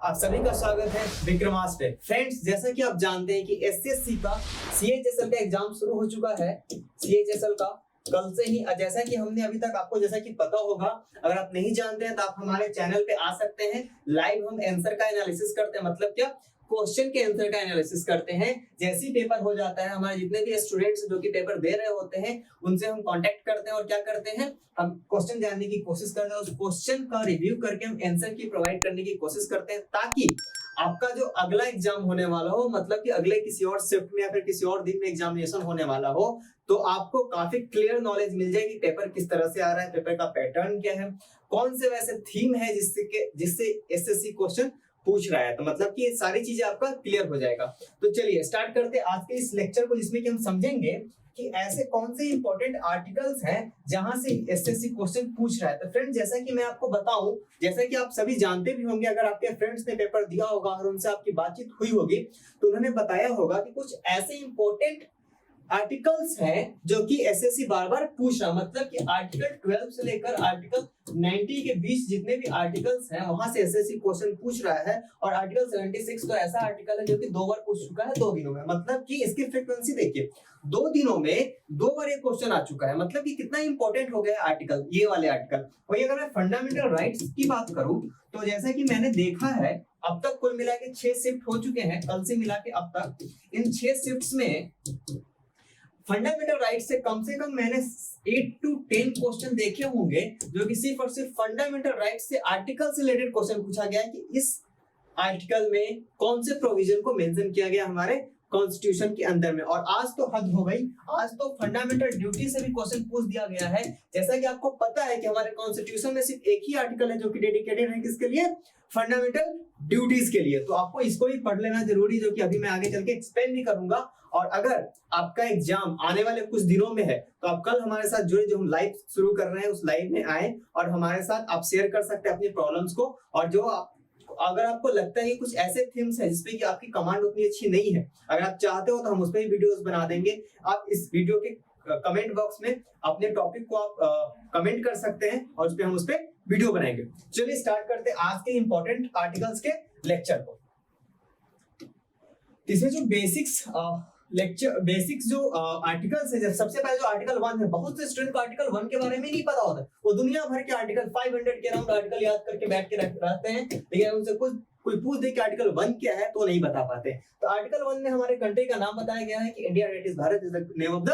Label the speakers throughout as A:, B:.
A: आप सभी का स्वागत है विक्रमास्त्र पे। फ्रेंड्स, जैसा कि आप जानते हैं कि एसएससी का सीएचएसएल का एग्जाम शुरू हो चुका है। सीएचएसएल का कल से ही, जैसा कि हमने अभी तक आपको जैसा कि पता होगा, अगर आप नहीं जानते हैं तो आप हमारे चैनल पे आ सकते हैं। लाइव हम आंसर का एनालिसिस करते हैं, मतलब क्या, क्वेश्चन के आंसर का एनालिसिस करते हैं। जैसे ही पेपर हो जाता है, हमारे जितने भी स्टूडेंट्स जो कि पेपर दे रहे होते हैं उनसे हम कांटेक्ट करते हैं और क्या करते हैं, हम क्वेश्चन जानने की कोशिश करते हैं। उस क्वेश्चन का रिव्यू करके हम आंसर की प्रोवाइड करने की कोशिश करते हैं, ताकि आपका जो अगला एग्जाम होने वाला हो, मतलब कि अगले किसी और शिफ्ट में या फिर किसी और दिन में एग्जामिनेशन होने वाला हो, तो आपको काफी क्लियर नॉलेज मिल जाएगी पेपर किस तरह से आ रहा है, पेपर का पैटर्न क्या है, कौन से वैसे थीम है जिससे एसएससी क्वेश्चन पूछ रहा है। तो मतलब कि ये सारी चीजें आपका क्लियर हो जाएगा। तो चलिए स्टार्ट करते हैं आज के इस लेक्चर को, जिसमें कि हम समझेंगे कि ऐसे कौन से इंपॉर्टेंट आर्टिकल्स हैं जहां से एसएससी क्वेश्चन पूछ रहा है। तो फ्रेंड्स, जैसा कि मैं आपको बताऊं, जैसा कि आप सभी जानते भी होंगे, अगर आपके फ्रेंड्स ने पेपर दिया होगा और उनसे आपकी बातचीत हुई होगी तो उन्होंने बताया होगा कि कुछ ऐसे इंपॉर्टेंट आर्टिकल्स हैं जो कि एसएससी बार बार पूछ रहा है। मतलब कि आर्टिकल 12 से लेकर आर्टिकल 90 के बीच जितने भी आर्टिकल्स हैं वहां से एसएससी क्वेश्चन पूछ रहा है। और आर्टिकल 76 तो ऐसा आर्टिकल है जो कि 2 बार पूछ चुका है 2 दिनों में। मतलब कि इसकी फ्रीक्वेंसी देखिए, 2 दिनों में 2 बार ये क्वेश्चन आ चुका है। मतलब कि कितना इंपॉर्टेंट हो गया आर्टिकल, ये वाले आर्टिकल। वही अगर मैं फंडामेंटल राइट्स की बात करूं तो जैसा कि मैंने देखा है, अब तक कुल मिला के 6 शिफ्ट हो चुके हैं, कल से मिला के अब तक। इन 6 शिफ्ट्स में फंडामेंटल राइट से कम मैंने 8 to 10 क्वेश्चन देखे होंगे जो कि सिर्फ और सिर्फ फंडामेंटल राइट से आर्टिकल से रिलेटेड क्वेश्चन पूछा गया है कि इस आर्टिकल में कौन से प्रोविजन को मेंशन किया गया हमारे कॉन्स्टिट्यूशन के अंदर में। और आज तो हद हो गई, आज तो फंडामेंटल ड्यूटी से भी क्वेश्चन पूछ दिया गया है। जैसा कि आपको पता है कि हमारे कॉन्स्टिट्यूशन में सिर्फ एक ही आर्टिकल है जो कि डेडिकेटेड है किसके लिए, फंडामेंटल ड्यूटीज के लिए। तो आपको इसको भी पढ़ लेना जरूरी, जो कि अभी मैं आगे चल के एक्सप्लेन भी करूंगा। और अगर आपका एग्जाम आने वाले कुछ दिनों में है तो आप कल हमारे साथ जुड़े, जो हम लाइव शुरू कर रहे हैं उस लाइव में आए और हमारे साथ आप शेयर कर सकते हैं अपनी प्रॉब्लम्स को। और जो अगर आपको लगता है कि कुछ ऐसे थीम्स हैं जिसपे कि आपकी कमांड उतनी अच्छी नहीं है, अगर आप चाहते हो तो हम उस पर भी वीडियोस बना देंगे। आप इस वीडियो के कमेंट बॉक्स में अपने टॉपिक को आप कमेंट कर सकते हैं और उस पे हम उस पे वीडियो बनाएंगे। चलिए स्टार्ट करते हैं आज के इंपॉर्टेंट आर्टिकल्स के लेक्चर को। इसमें जो बेसिक्स जो आर्टिकल्स है, सबसे पहले जो आर्टिकल 1 है, बहुत से स्टूडेंट को आर्टिकल 1 के बारे में नहीं पता होता। वो दुनिया भर के आर्टिकल 500 के अराउंड आर्टिकल याद करके बैठ के रहते हैं, लेकिन उनसे कोई पूछ दे कि आर्टिकल 1 क्या है तो नहीं बता पाते। तो आर्टिकल 1 में हमारे कंट्री का नाम बताया गया है कि India it is Bharat is the name of the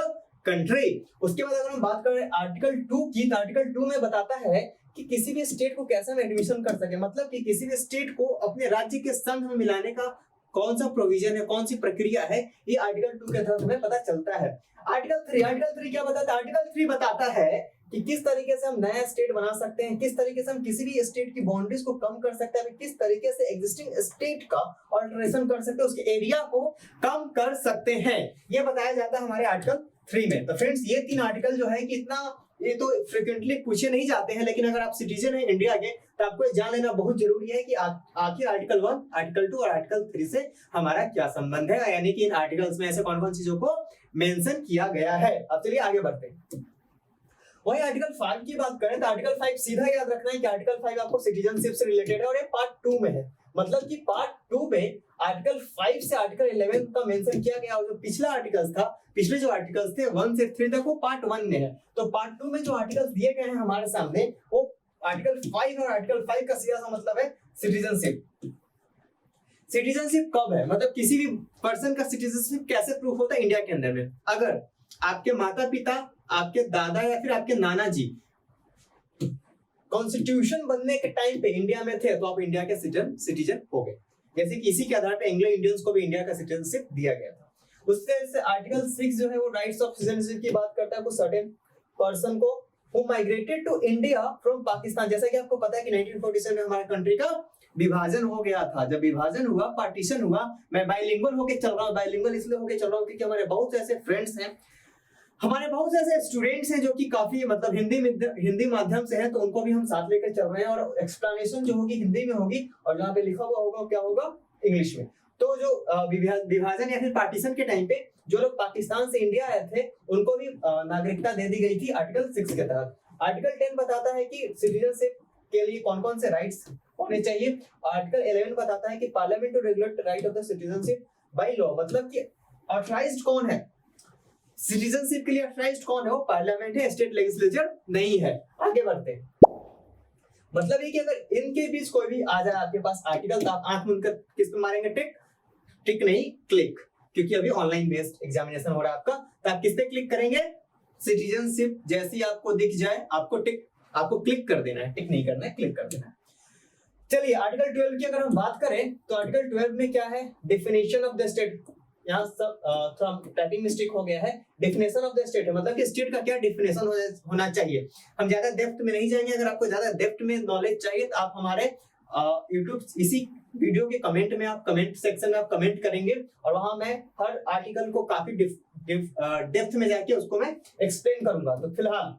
A: country. उसके बाद अगर हम बात करें आर्टिकल 2 की, तो आर्टिकल 2 में बताता है कि किसी भी स्टेट को कैसे हम एडमिशन कर सके। मतलब कि किसी भी स्टेट को अपने राज्य के संघ में मिलाने का कौन सा प्रोविजन है, कौन सी प्रक्रिया है, ये आर्टिकल 2 के तहत हमें पता चलता है। आर्टिकल 3 क्या बताता है? आर्टिकल 3 बताता है कि किस तरीके से हम नया स्टेट बना सकते हैं, किस तरीके से हम किसी भी स्टेट की बाउंड्रीज को कम कर सकते हैं, किस तरीके से एग्जिस्टिंग स्टेट का ऑल्टरेशन कर सकते हैं, उसके एरिया को कम कर सकते हैं, ये बताया जाता है हमारे आर्टिकल 3 में। तो फ्रेंड्स, ये 3 आर्टिकल जो है कि इतना ये तो फ्रिक्वेंटली पूछे नहीं जाते हैं, लेकिन अगर आप सिटीजन हैं इंडिया के तो आपको ये जान लेना बहुत जरूरी है कि आखिर आर्टिकल 1, आर्टिकल 2 और आर्टिकल 3 से हमारा क्या संबंध है, यानी कि इन आर्टिकल्स में ऐसे कौन कौन चीजों को मेंशन किया गया है। अब चलिए आगे बढ़ते हैं। वही आर्टिकल 5 की बात करें तो आर्टिकल 5 सीधा याद रखना है कि आर्टिकल 5 आपको सिटीजनशिप से रिलेटेड है और ये पार्ट 2 में है। मतलब कि पार्ट 2 में आर्टिकल 5 से आर्टिकल 11 का मेंशन किया गया और जो पिछला आर्टिकल्स था, पिछले जो आर्टिकल्स थे 1 से 3 तक, वो पार्ट 1 में है। तो पार्ट 2 में जो आर्टिकल्स दिए गए हैं हमारे सामने, वो आर्टिकल 5 और आर्टिकल 5 का सीधा सा मतलब है सिटीजनशिप। सिटीजनशिप कब है, मतलब किसी भी पर्सन का सिटीजनशिप कैसे प्रूफ होता है इंडिया के अंदर में। अगर आपके माता पिता, आपके दादा या फिर आपके नाना जी कॉन्स्टिट्यूशन बनने के टाइम पे इंडिया में थे तो आप इंडिया के सिटीजन हो गए। जैसे कि इसी के आधार पे एंग्लो इंडियंस को भी इंडिया का सिटीजनशिप दिया गया था। उससे आर्टिकल 6 जो है वो राइट्स ऑफ सिटीजनशिप की बात करता है, कुछ सर्टेन पर्सन को who migrated to India from Pakistan. जैसा कि आपको पता है कि 1947 में हमारे कंट्री का विभाजन हो गया था। जब विभाजन हुआ, पार्टीशन हुआ, मैं बाइलिंगुअल होके चल रहा हूँ। बाइलिंगुअल इसलिए होके चल रहा हूँ क्योंकि हमारे बहुत ऐसे फ्रेंड्स हैं, हमारे बहुत ऐसे स्टूडेंट्स हैं जो कि काफी मतलब हिंदी माध्यम से हैं, तो उनको भी हम साथ लेकर चल रहे हैं। और एक्सप्लेनेशन जो होगी हिंदी में होगी और जहाँ पे लिखा हुआ होगा क्या होगा, इंग्लिश में। तो जो विभाजन या फिर पार्टीशन के टाइम पे जो लोग पाकिस्तान से इंडिया आए थे उनको भी नागरिकता दे दी गई थी आर्टिकल 6 के तहत। आर्टिकल 10 बताता है कि सिटीजनशिप के लिए कौन कौन से राइट्स होने चाहिए। आर्टिकल 11 बताता है कि parliament to regulate right of the citizenship by law, मतलब कि ऑथराइज्ड कौन है सिटीजनशिप के लिए? ऑथराइज्ड कौन है? वो पार्लियामेंट है, स्टेट लेजिस्लेचर नहीं है। आगे बढ़ते हैं, मतलब ये कि अगर इनके बीच कोई भी आ जाए आपके पास आर्टिकल, तो आप आंख मूंद कर किस पे मारेंगे? टिक, टिक नहीं क्लिक, क्योंकि अभी ऑनलाइन बेस्ड एग्जामिनेशन हो रहा है आपका, तो आप किस पे क्लिक करेंगे? सिटीजनशिप जैसी आपको दिख जाए आपको टिक, आपको क्लिक कर देना है, टिक नहीं करना है, क्लिक कर देना है। चलिए आर्टिकल 12 की अगर हम बात करें तो आर्टिकल 12 में क्या है? Definition of the state. यहाँ सब थोड़ा टाइपिंग मिस्टेक हो गया है। डेफिनेशन ऑफ द स्टेट है, मतलब कि स्टेट का क्या डेफिनेशन होना चाहिए। हम ज्यादा डेप्थ में नहीं जाएंगे, अगर आपको ज्यादा डेप्थ में नॉलेज चाहिए तो आप हमारे यूट्यूब इसी वीडियो के कमेंट में, आप कमेंट सेक्शन में आप कमेंट करेंगे और वहां मैं हर आर्टिकल को काफी डेप्थ में जाके उसको मैं एक्सप्लेन करूंगा। तो फिलहाल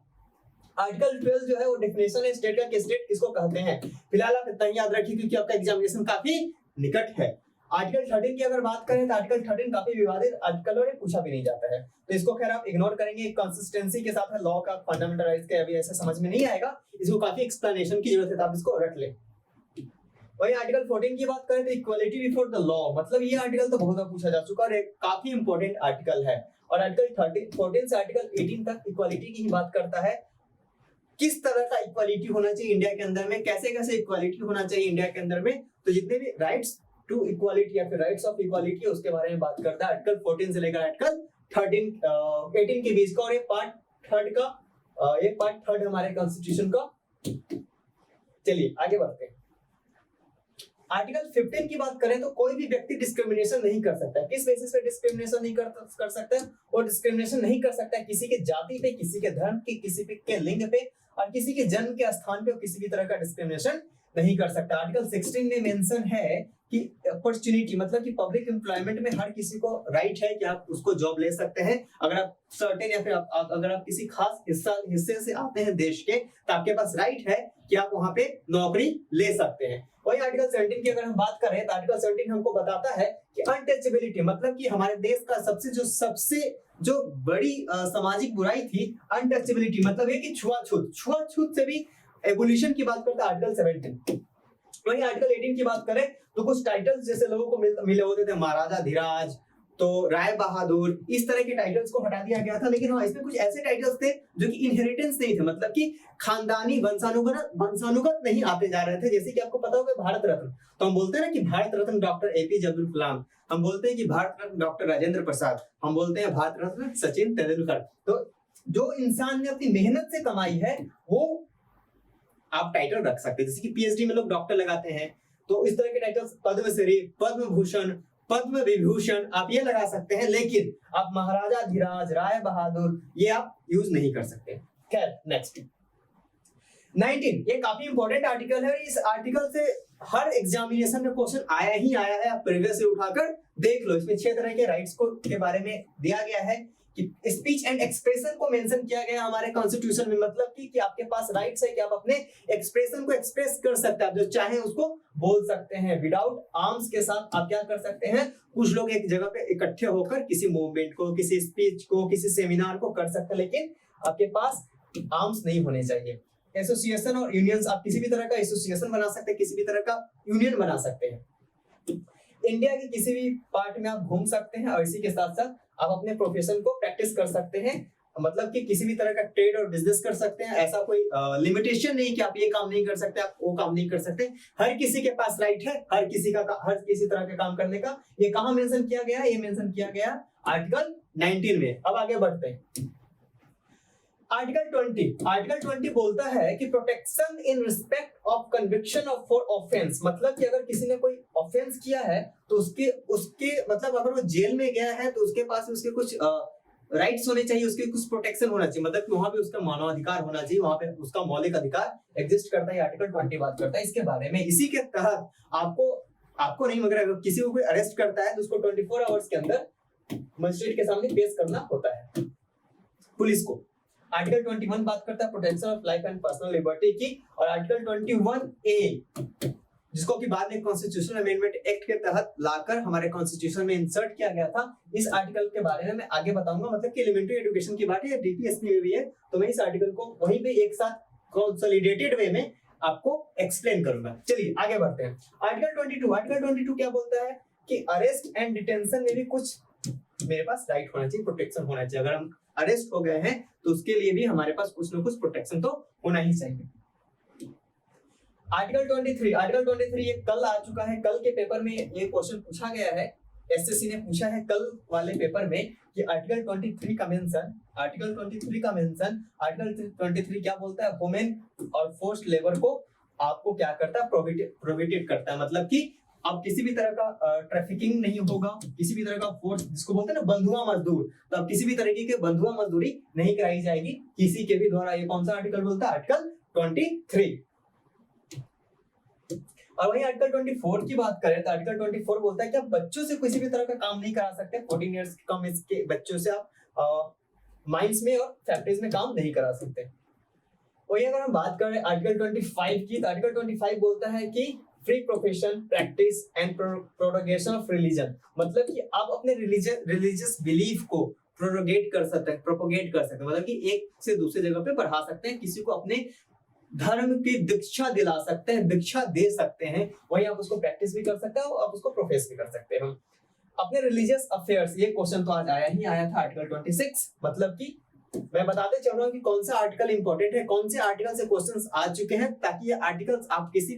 A: आर्टिकल 12 जो है वो डेफिनेशन है स्टेट का कि स्टेट किसको कहते हैं। फिलहाल आप इतना ही याद रखिए क्योंकि आपका एग्जामिनेशन काफी निकट है। आर्टिकल 13 की अगर बात करें तो आर्टिकल 13 काफी विवादित आर्टिकल और पूछा भी नहीं जाता है, तो इसको खैर आप इग्नोर करेंगे। कंसिस्टेंसी के साथ लॉ का फंडामेंटल राइट्स का अभी ऐसे समझ में नहीं आएगा, इसको काफी एक्सप्लेनेशन की जरूरत है, तो आप इसको रख लें। वही आर्टिकल 14 की बात करें तो इक्वालिटी बिफोर द लॉ, मतलब ये आर्टिकल तो बहुत बार पूछा जा चुका और एक काफी इंपॉर्टेंट आर्टिकल है। और आर्टिकल 14 से आर्टिकल 18 तक इक्वालिटी की ही बात करता है। किस तरह का इक्वालिटी होना चाहिए इंडिया के अंदर में, कैसे कैसे इक्वालिटी होना चाहिए इंडिया के अंदर में, तो जितने भी राइट्स टू इक्वालिटी या फिर राइट्स ऑफ इक्वालिटी उसके बारे में बात करता है आर्टिकल 14 से लेकर आर्टिकल 18 के बीच का। और ये पार्ट थर्ड हमारे कॉन्स्टिट्यूशन का। चलिए आगे बढ़ते हैं। आर्टिकल 15 की बात करें तो कोई भी व्यक्ति डिस्क्रिमिनेशन नहीं कर सकता है। किस बेसिस पे डिस्क्रिमिनेशन नहीं कर सकता है? और डिस्क्रिमिनेशन नहीं कर सकता है किसी के जाति पे, किसी के धर्म के, किसी के लिंग पे और किसी के जन्म के स्थान पे, और किसी भी तरह का डिस्क्रिमिनेशन नहीं कर सकता। आर्टिकल 16 में मेंशन है कि अपॉर्चुनिटी, मतलब कि पब्लिक एम्प्लॉयमेंट में हर किसी को राइट है कि आप उसको जॉब ले सकते हैं। अगर आप सर्टेन या फिर अगर आप किसी खास हिस्से से आते हैं देश के, तो आपके पास राइट है कि आप वहां पे नौकरी ले सकते हैं। वही आर्टिकल 17 की अगर हम बात करें तो आर्टिकल 17 हमको बताता है कि अनटचेबिलिटी, मतलब कि हमारे देश का सबसे जो बड़ी सामाजिक बुराई थी अनटचेबिलिटी, मतलब ये कि छुआछूत से भी एबोलिशन की बात करता है आर्टिकल 17। वही आर्टिकल 18 की बात करें तो कुछ टाइटल्स जैसे लोगों को मिले होते थे, महाराजा धीराज, तो राय बहादुर, इस तरह के टाइटल्स को हटा दिया गया था। लेकिन हाँ, इसमें कुछ ऐसे टाइटल्स थे जो कि इनहेरिटेंस नहीं थे, मतलब कि खानदानी वंशानुगत नहीं आते जा रहे थे। जैसे कि आपको पता होगा भारत रत्न, तो हम बोलते हैं ना कि भारत रत्न डॉक्टर APJ अब्दुल कलाम, हम बोलते हैं कि भारत रत्न डॉक्टर राजेंद्र प्रसाद, हम बोलते हैं भारत रत्न सचिन तेंदुलकर। तो जो इंसान ने अपनी मेहनत से कमाई है वो आप टाइटल रख सकते हैं। जैसे कि PhD में लोग डॉक्टर लगाते हैं, तो इस तरह के टाइटल्स पद्मश्री, पद्म भूषण, पद्म विभूषण आप ये लगा सकते हैं, लेकिन आप महाराजा धीराज, राय बहादुर ये आप यूज नहीं कर सकते। खैर नेक्स्ट 19, ये काफी इंपॉर्टेंट आर्टिकल है। इस आर्टिकल से हर एग्जामिनेशन में क्वेश्चन आया ही आया है, आप प्रीवियस से उठाकर देख लो। इसमें 6 तरह के राइट्स को के बारे में दिया गया है कि स्पीच एंड एक्सप्रेशन को मेंशन किया गया है हमारे कॉन्स्टिट्यूशन में, मतलब कि आपके पास राइट्स है कि आप अपने एक्सप्रेशन को एक्सप्रेस कर सकते हैं, आप जो चाहें उसको बोल सकते हैं। विदाउट आर्म्स के साथ आप क्या कर सकते हैं, कुछ लोग एक जगह पे इकट्ठे होकर किसी मूवमेंट को, किसी स्पीच को, किसी सेमिनार को कर सकते हैं, लेकिन आपके पास आर्म्स नहीं होने चाहिए। एसोसिएशन और यूनियंस, आप किसी भी तरह का एसोसिएशन बना सकते हैं, किसी भी तरह का यूनियन बना सकते हैं। इंडिया के किसी भी पार्ट में आप घूम सकते हैं और इसी के साथ साथ आप अपने प्रोफेशन को प्रैक्टिस कर सकते हैं, मतलब कि किसी भी तरह का ट्रेड और बिजनेस कर सकते हैं। ऐसा कोई लिमिटेशन नहीं कि आप ये काम नहीं कर सकते, आप वो काम नहीं कर सकते। हर किसी के पास राइट है हर किसी तरह का काम करने का। ये कहाँ मेंशन किया गया? ये मेंशन किया गया आर्टिकल 19 में। अब आगे बढ़ते हैं। आर्टिकल 20 बोलता है कि protection in respect of conviction of for offence, मतलब कि अगर किसी ने कोई ऑफेंस किया है तो उसके मतलब अगर वो जेल में गया है तो उसके पास उसके कुछ राइट्स होने चाहिए, उसके कुछ प्रोटेक्शन होना चाहिए, मतलब कि वहां पे उसका मानवाधिकार होना चाहिए, वहां पे उसका मौलिक अधिकार एग्जिस्ट करता है। आर्टिकल 20 बात करता है इसके बारे में। इसी के तहत आपको नहीं, मगर अगर किसी को कोई अरेस्ट करता है तो उसको 24 आवर्स के अंदर मजिस्ट्रेट के सामने पेश करना होता है पुलिस को। आर्टिकल 21 बात करता है protection of life and personal liberty की, और आर्टिकल 21A जिसको कि बाद में कॉन्स्टिट्यूशनल अमेंडमेंट एक्ट के तहत लाकर हमारे कॉन्स्टिट्यूशन में इंसर्ट किया गया था। इस आर्टिकल के बारे में मैं आगे बताऊंगा, मतलब कि एलिमेंट्री एजुकेशन की बात है, DPSP में भी है, तो मैं इस आर्टिकल को वहीं पे एक साथ कंसोलिडेटेड वे में आपको एक्सप्लेन करूंगा। चलिए आगे बढ़ते हैं। आर्टिकल 22 क्या बोलता है कि अरेस्ट एंड डिटेंशन में भी कुछ मेरे पास राइट होना चाहिए, प्रोटेक्शन होना चाहिए। अगर हम अरेस्ट हो गए हैं तो उसके लिए भी हमारे पास कुछ ना कुछ प्रोटेक्शन तो होना ही चाहिए। आर्टिकल 23 ये कल आ चुका है। कल के पेपर में ये क्वेश्चन पूछा गया है, एसएससी ने पूछा है कल वाले पेपर में कि आर्टिकल 23 का मेंशन आर्टिकल 23 क्या बोलता है, वुमेन और फोर्स्ड लेबर को आपको क्या करता है, प्रोहिबिटेड करता है। मतलब कि अब किसी भी तरह का ट्रैफिकिंग नहीं होगा, किसी भी तरह का फोर्स, जिसको बोलते हैं ना बंधुआ मजदूर, तो अब किसी भी तरीके के बंधुआ मजदूरी नहीं कराई जाएगी किसी के भी द्वारा। ये कौन सा आर्टिकल बोलता है, आर्टिकल 23। और वही आर्टिकल 24 की बात करें तो आर्टिकल 24 बोलता है कि आप बच्चों से किसी भी तरह का काम नहीं करा सकते। 14 ईयर्स कम एज के बच्चों से आप माइंस में और फैक्ट्रीज में काम नहीं करा सकते। वही अगर हम बात करें आर्टिकल 25 की, तो आर्टिकल 25 बोलता है कि free profession, practice and propagation of religion. मतलब कि आप अपने रिलीजियस बिलीफ को प्रोरोगेट कर सकते हैं, प्रोपोगेट कर सकते हैं, मतलब कि एक से दूसरे जगह पे बढ़ा सकते हैं, किसी को अपने धर्म की दीक्षा दिला सकते हैं, दीक्षा दे सकते हैं। वही आप उसको प्रैक्टिस भी कर सकते हैं और आप उसको प्रोफेस भी कर सकते हैं। अपने रिलीजियस अफेयर्स, ये क्वेश्चन तो आज आया था आर्टिकल 26। मतलब कि मैं बताते चल रहा हूँ कि कौन सा आर्टिकल इंपॉर्टेंट है, कौन से आर्टिकल से क्वेश्चंस आ चुके हैं, ताकि ये आर्टिकल्स आप किसी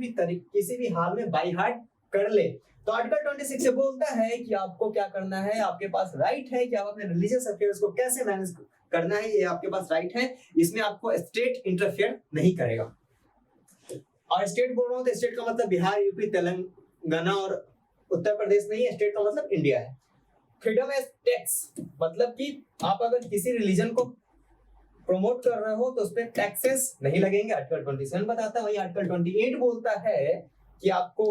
A: भी हाल में बाय हार्ट कर ले। तो आर्टिकल 26 से बोलता है कि आपको क्या करना है, आपके पास राइट है कि आप अपने रिलीजियस अफेयर्स को कैसे मैनेज करना है, ये आपके पास राइट है। इसमें आपको स्टेट इंटरफेयर नहीं करेगा। और स्टेट बोल रहा हूँ तो स्टेट का मतलब बिहार, यूपी, तेलंगाना और उत्तर प्रदेश नहीं है। स्टेट का मतलब इंडिया है। फ्रीडम एज टैक्स, मतलब कि आप अगर किसी रिलीजन को प्रमोट कर रहे हो तो उस पर टैक्सेस नहीं लगेंगे, आर्टिकल 27 बताता है। वही आर्टिकल 28 बोलता है कि आपको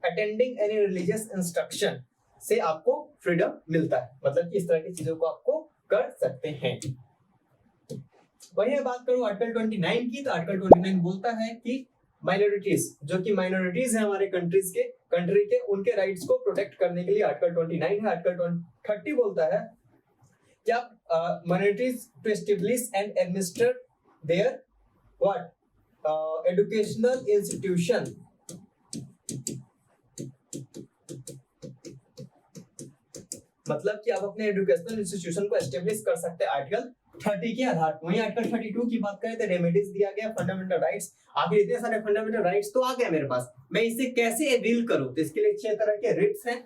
A: अटेंडिंग एनी रिलीजियस इंस्ट्रक्शन से आपको फ्रीडम मिलता है, मतलब कि इस तरह की चीजों को आपको कर सकते हैं। वही बात करूं आर्टिकल 29 की, तो आर्टिकल 29 बोलता है कि माइनॉरिटीज, जो कि माइनॉरिटीज है हमारे कंट्री के उनके राइट्स को प्रोटेक्ट करने के लिए आर्टिकल 29 है। आर्टिकल 30 बोलता है कि आप minorities to establish and administer their what educational institution, मतलब कि आप अपने एजुकेशनल इंस्टीट्यूशन को एस्टेब्लिश कर सकते हैं आर्टिकल 30 के आधार पर। वहीं आर्टिकल 32 की बात करें तो रेमेडीज दिया गया, फंडामेंटल राइट्स। आखिर इतने सारे फंडामेंटल राइट्स तो आ गए मेरे पास, मैं इसे कैसे अवेल करूं, तो इसके लिए 6 तरह के रिट्स हैं,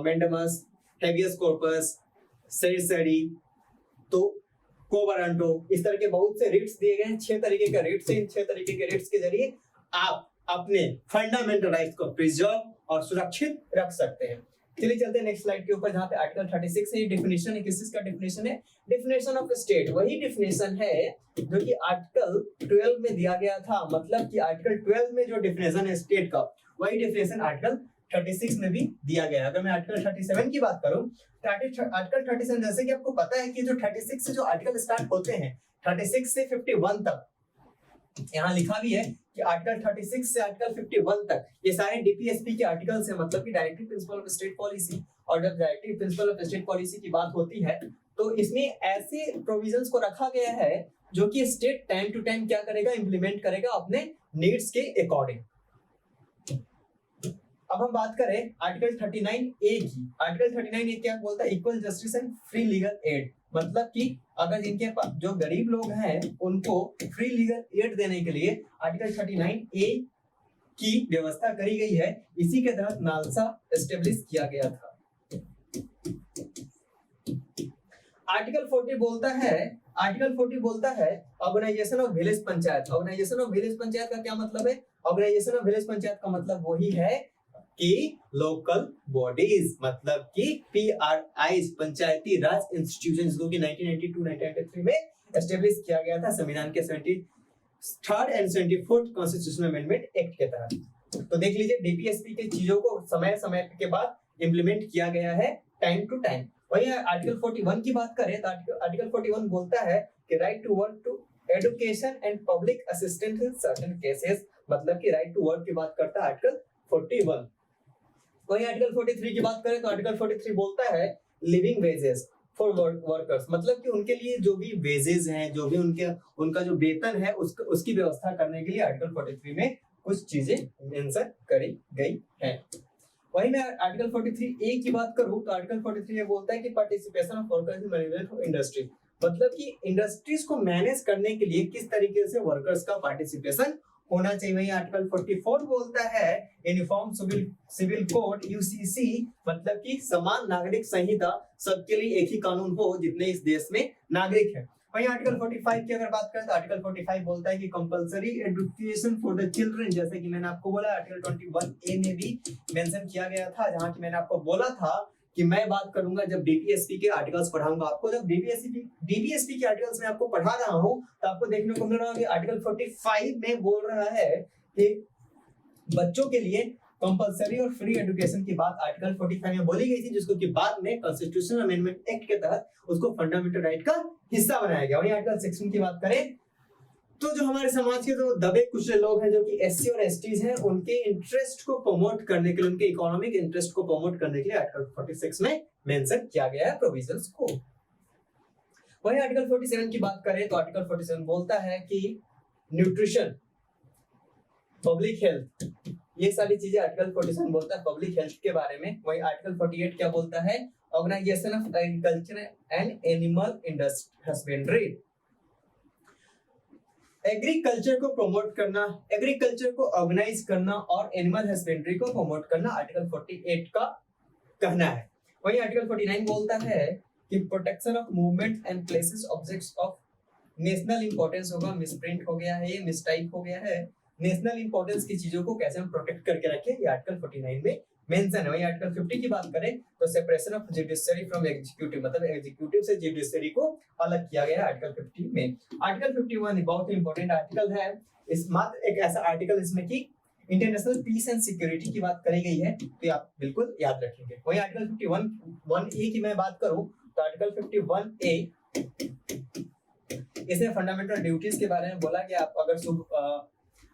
A: मैंडेमस, हेबियस कॉर्पस, सेरिसरी, तो कोवरंटो, इस तरह के बहुत से रिट्स दिए गए हैं। 6 तरीके के रिट्स हैं। इन 6 तरीके के रिट्स के जरिए आप अपने फंडामेंटल राइट्स को प्रिजर्व और सुरक्षित रख सकते हैं। चलिए चलते हैं नेक्स्ट स्लाइड के ऊपर, जहां पे आर्टिकल 36 है। डेफिनेशन है, किस चीज का डेफिनेशन है, डेफिनेशन ऑफ स्टेट। वही डेफिनेशन है जो कि आर्टिकल 12 में दिया गया था। मतलब कि आर्टिकल 12 में जो डेफिनेशन है स्टेट का, वही डेफिनेशन आर्टिकल 36 में भी दिया गया है। अगर मैं आर्टिकल 37 की बात करूं, आर्टिकल 37, जैसे कि आपको पता है कि जो 36 से जो आर्टिकल स्टार्ट होते हैं, 36 से 51 तक, यहाँ लिखा भी है कि आर्टिकल 36 से आर्टिकल 51 तक ये सारे डीपीएसपी के आर्टिकल्स हैं, मतलब कि directive principle of state policy. और जब directive principle of state policy की बात होती है तो इसमें ऐसे प्रोविजंस को रखा गया है जो कि स्टेट टाइम टू टाइम क्या करेगा, इंप्लीमेंट करेगा अपने नीड्स के अकॉर्डिंग। अब हम बात करें आर्टिकल 39A की। आर्टिकल 39A क्या बोलता है, equal justice and free legal aid. मतलब कि अगर जिनके पास जो गरीब लोग हैं उनको फ्री लीगल एड देने के लिए आर्टिकल 39A की व्यवस्था करी गई है। इसी के तहत नालसा एस्टेब्लिश किया गया था। आर्टिकल 40 बोलता है organisation of village panchayat. Organisation of village panchayat का क्या मतलब है, ऑर्गेनाइजेशन ऑफ विलेज पंचायत का मतलब वही है कि लोकल बॉडीज, मतलब कि PRIs, पंचायती राज इंस्टीट्यूशन, जिसको कि 1992-1993 में एस्टेब्लिश किया गया था संविधान के 73rd and 74th constitutional amendment act के तहत। तो देख लीजिए डीपीएसपी के चीजों को समय समय के बाद इंप्लीमेंट किया गया है, टाइम टू टाइम। वही आर्टिकल 41 की बात करें तो आर्टिकल 41 बोलता है कि right to work to education and public assistance in certain cases. मतलब कि राइट टू वर्क की बात करता है आर्टिकल 41। वही आर्टिकल 43 की बात करें तो आर्टिकल 43 बोलता है लिविंग वेजेस फॉर वर्कर्स, मतलब कि उनके लिए जो भी वेजेस हैं, जो भी उनका जो वेतन है उसकी व्यवस्था करने के लिए आर्टिकल 43 में कुछ चीजें मेंशन करी गई हैं। वही मैं आर्टिकल 43 ए की बात करूं तो आर्टिकल 43 में बोलता है कि participation of workers in management of industry, मतलब कि इंडस्ट्रीज को मैनेज करने के लिए किस तरीके से वर्कर्स का पार्टिसिपेशन होना चाहिए। वही आर्टिकल 44 बोलता है यूनिफॉर्म सिविल कोड यूसीसी, मतलब कि समान नागरिक संहिता सबके लिए एक ही कानून हो जितने इस देश में नागरिक हैं। वही आर्टिकल 45 की अगर बात करें तो आर्टिकल 45 बोलता है कि compulsory education for the children, जैसे कि मैंने आपको बोला आर्टिकल 21 ए में भी मेंशन किया गया था, जहां कि मैंने आपको बोला था कि मैं बात करूंगा जब डीपीएसपी के आर्टिकल्स पढ़ाऊंगा आपको, जब डीपीएसपी के आर्टिकल्स में आपको पढ़ा रहा हूं तो आपको देखने को मिल रहा है कि आर्टिकल 45 में बोल रहा है कि बच्चों के लिए कंपलसरी और फ्री एजुकेशन की बात आर्टिकल 45 में बोली गई थी, जिसको कि बाद में कॉन्स्टिट्यूशनल अमेंडमेंट एक्ट के तहत उसको फंडामेंटल राइट का हिस्सा बनाया गया। वहीं आर्टिकल 16 की बात करें तो जो हमारे समाज के जो दबे कुचले लोग हैं, जो कि एससी और एसटीज हैं, उनके इंटरेस्ट को प्रमोट करने के लिए, उनके इकोनॉमिक इंटरेस्ट को प्रमोट करने के लिए आर्टिकल 46 में मेंशन किया गया है प्रोविजंस को। वहीं आर्टिकल 47 की बात करें तो आर्टिकल 47 बोलता है कि न्यूट्रिशन, पब्लिक हेल्थ, ये सारी चीजें आर्टिकल 47 बोलता है पब्लिक हेल्थ के बारे में। वहीं आर्टिकल 48 क्या बोलता है, organisation of agriculture and animal husbandry, agriculture को प्रमोट करना, एग्रीकल्चर को ऑर्गेनाइज करना और एनिमल हस्बेंड्री को प्रमोट करना आर्टिकल 48 का कहना है। वहीं आर्टिकल 49 बोलता है कि protection of movement and places objects of national importance होगा, मिसप्रिंट हो गया है, ये मिसटाइप हो गया है, नेशनल इंपॉर्टेंस की चीजों को कैसे हम प्रोटेक्ट करके रखें, ये आर्टिकल 49 में मेंशन है। वहीं आर्टिकल 50 की बात करें तो separation of judiciary from executive, मतलब एग्जीक्यूटिव से जुडिशरी को अलग किया गया है आर्टिकल 50 में। आर्टिकल 51 बहुत ही इंपॉर्टेंट आर्टिकल है, इस मात्र एक ऐसा आर्टिकल इसमें कि इंटरनेशनल पीस एंड सिक्योरिटी की बात करी गई है, तो आप बिल्कुल याद रखेंगे। वहीं आर्टिकल 51(1)(a) की मैं बात करूं तो आर्टिकल 51(a) इसमें फंडामेंटल ड्यूटीज के बारे में बोला कि आप अगर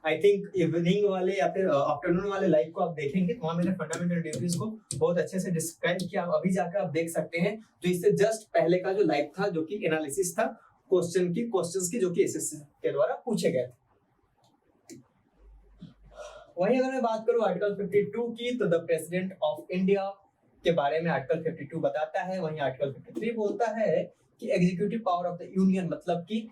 A: आई थिंक इवनिंग वाले या फिर आफ्टरनून वाले लाइव को आप देखेंगे तो वहां मैंने फंडामेंटल ड्यूटीज को बहुत अच्छे से डिस्क्राइब किया, अभी जाकर आप देख सकते हैं। तो इससे जस्ट पहले का जो लाइव था, जो कि एनालिसिस था क्वेश्चंस की जो कि एसएससी के द्वारा पूछे गए थे। वहीं अगर मैं बात करूं आर्टिकल 52 की तो द प्रेसिडेंट ऑफ इंडिया के बारे में आर्टिकल 52 बताता है। वहीं आर्टिकल 53 बोलता है कि executive power of the union, मतलब कि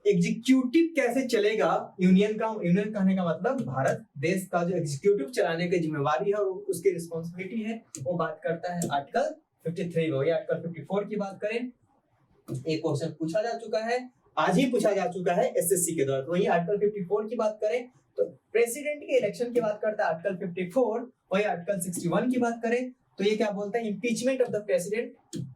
A: एग्जीक्यूटिव कैसे चलेगा, यूनियन कहने का मतलब भारत देश का जो एग्जीक्यूटिव चलाने की जिम्मेवारी है और उसकी रिस्पॉन्सिबिलिटी है, वो बात करता है आर्टिकल 53 में। आर्टिकल 54 की बात करें, एक क्वेश्चन पूछा जा चुका है, आज ही पूछा जा चुका है एसएससी के द्वारा। वही आर्टिकल 54 की बात करें तो प्रेसिडेंट के इलेक्शन की बात करता है आर्टिकल 54। वही आर्टिकल 61 की बात करें तो ये क्या बोलता है, इम्पीचमेंट ऑफ द प्रेसिडेंट,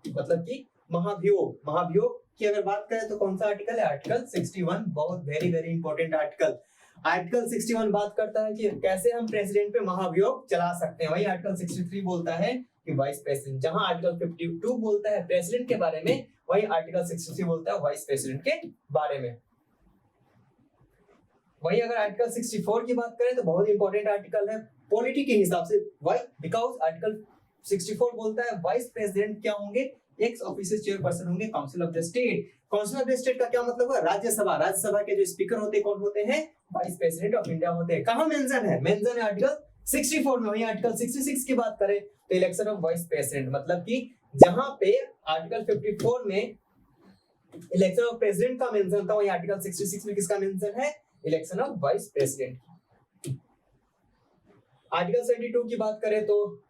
A: मतलब कि महाभियोग की अगर बात करें तो कौन सा आर्टिकल है, आर्टिकल 61, बहुत very very important article. Article 61 बात करता है कि कैसे हम प्रेसिडेंट पे महाभियोग चला सकते हैं। वही आर्टिकल 63 बोलता है कि वाइस प्रेसिडेंट, जहां आर्टिकल 52 बोलता है प्रेसिडेंट के बारे में, वही आर्टिकल 63 बोलता है वाइस प्रेसिडेंट के बारे में। वही अगर आर्टिकल 64 की बात करें तो बहुत इंपॉर्टेंट आर्टिकल है पॉलिटी के हिसाब से। वाई, बिकॉज आर्टिकल 64 बोलता है वाइस प्रेसिडेंट क्या होंगे, एक्स ऑफिशियल चेयरपर्सन होंगे council of the state. Council of the state का क्या मतलब है, राज्यसभा के जो स्पीकर होते हैं कौन होते हैं, वाइस प्रेसिडेंट ऑफ इंडिया होते हैं। कहां मेंशन है आर्टिकल 64 में। वही आर्टिकल 66 की बात करें तो इलेक्शन ऑफ वाइस प्रेसिडेंट, मतलब कि जहां पे आर्टिकल 54 में इलेक्शन ऑफ प्रेसिडेंट का मेंशन था, वही आर्टिकल 66 में किसका मेंशन है, election of vice president. Article 72 की बात करें तो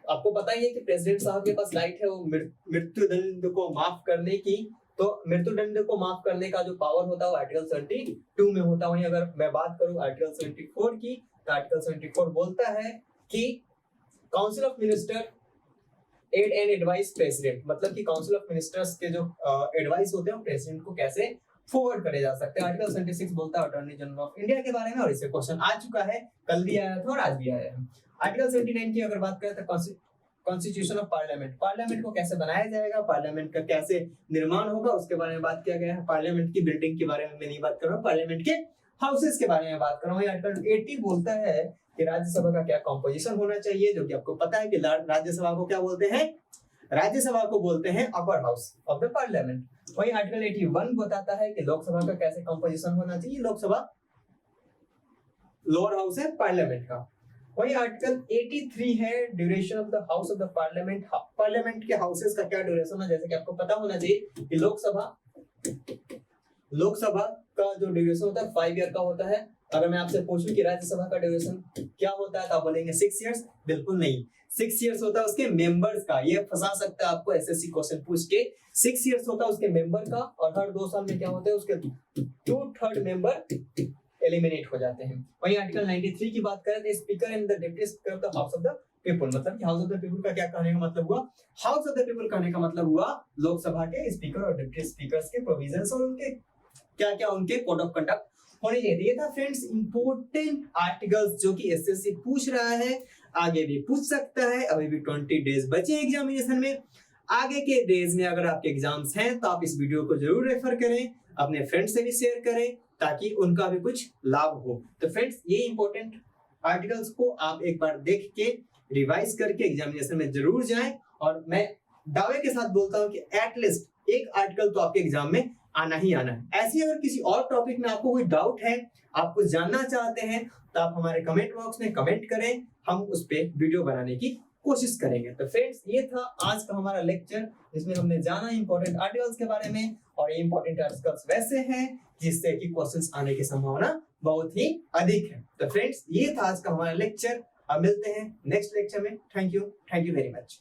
A: आपको पता ही है कि प्रेसिडेंट साहब के पास राइट है वो मृत्युदंड को माफ करने की, तो मृत्युदंड को माफ करने का जो पावर होता है वो आर्टिकल 72 में होता है। वहीं अगर मैं बात करूं आर्टिकल 74 की तो आर्टिकल 74 बोलता है कि council of minister aid and advice president, मतलब कि काउंसिल ऑफ मिनिस्टर्स के जो एडवाइस होते हैं प्रेसिडेंट को कैसे फॉरवर्ड करे जा सकते हैं। आर्टिकल 76 बोलता है अटॉर्नी जनरल ऑफ इंडिया के बारे में, और इससे क्वेश्चन आ चुका है, कल भी आया था और आज भी आया है। आर्टिकल 79 की अगर बात करें तो कॉन्स्टिट्यूशन ऑफ पार्लियामेंट को कैसे बनाया जाएगा, पार्लियामेंट का कैसे निर्माण होगा, उसके बारे में बात किया गया है। पार्लियामेंट की बिल्डिंग के बारे में मैं नहीं बात कर रहा हूँ, पार्लियामेंट के हाउसेस के बारे में बात कर रहा हूँ। आर्टिकल 80 बोलता है कि राज्यसभा का क्या कॉम्पोजिशन होना चाहिए, जो कि आपको पता है कि राज्यसभा को क्या बोलते हैं, राज्यसभा को बोलते हैं upper house of the parliament. वही आर्टिकल 81 बताता है कि लोकसभा का कैसे कंपोजिशन होना चाहिए। लोकसभा लोअर हाउस है पार्लियामेंट का। वही आर्टिकल 83 है duration of the house of the parliament. Parliament के हाउसेस का क्या ड्यूरेशन है, जैसे कि आपको पता होना चाहिए कि लोकसभा का जो ड्यूरेशन होता है 5 ईयर का होता है। अगर मैं आपसे पूछूं कि राज्यसभा का ड्यूरेशन क्या होता है तो आप बोलेंगे 6 इयर्स। बिल्कुल नहीं, 6 इयर्स होता है उसके मेंबर्स का। ये फंसा सकता है आपको एसएससी क्वेश्चन पूछ के। 6 इयर्स होता है उसके मेंबर का, और हर 2 साल में क्या होता है उसके 2/3 मेंबर एलिमिनेट हो जाते हैं। वही आर्टिकल 93 की बात करें तो speaker and the deputy speaker of the house of the people, मतलब हाउस ऑफ द पीपल का क्या कहने का मतलब हुआ, हाउस ऑफ द पीपल कहने का मतलब हुआ लोकसभा के स्पीकर और डिप्टी स्पीकर्स के प्रोविजंस और उनके क्या क्या उनके कोड ऑफ कंडक्ट होने चाहिए। ये था फ्रेंड्स इंपॉर्टेंट आर्टिकल्स जो कि एसएससी पूछ रहा है, आगे भी पूछ सकता है। अभी भी 20 डेज बचे एग्जामिनेशन में। आगे के डेज में अगर आपके एग्जाम्स हैं तो आप इस वीडियो को जरूर रेफर करें, अपने फ्रेंड्स से भी शेयर करें ताकि उनका भी कुछ लाभ हो। तो फ्रेंड्स ये इंपॉर्टेंट आर्टिकल्स को आप एक बार देख के रिवाइज करके एग्जामिनेशन में जरूर जाएं। और मैं दावे के साथ बोलता हूं कि एटलीस्ट एक आर्टिकल तो आपके एग्जाम में आना ही आना है। ऐसे अगर किसी और टॉपिक में आपको कोई डाउट है, आप कुछ जानना चाहते हैं तो आप हमारे कमेंट बॉक्स में कमेंट करें, हम उस पर वीडियो बनाने की कोशिश करेंगे। तो फ्रेंड्स ये था आज का हमारा लेक्चर जिसमें हमने जाना इंपॉर्टेंट आर्टिकल्स के बारे में। और ये इंपॉर्टेंट आर्टिकल्स वैसे हैं जिससे कि क्वेश्चंस आने की संभावना बहुत ही अधिक है। तो फ्रेंड्स ये था आज का हमारा लेक्चर। अब मिलते हैं नेक्स्ट लेक्चर में। Thank you very much.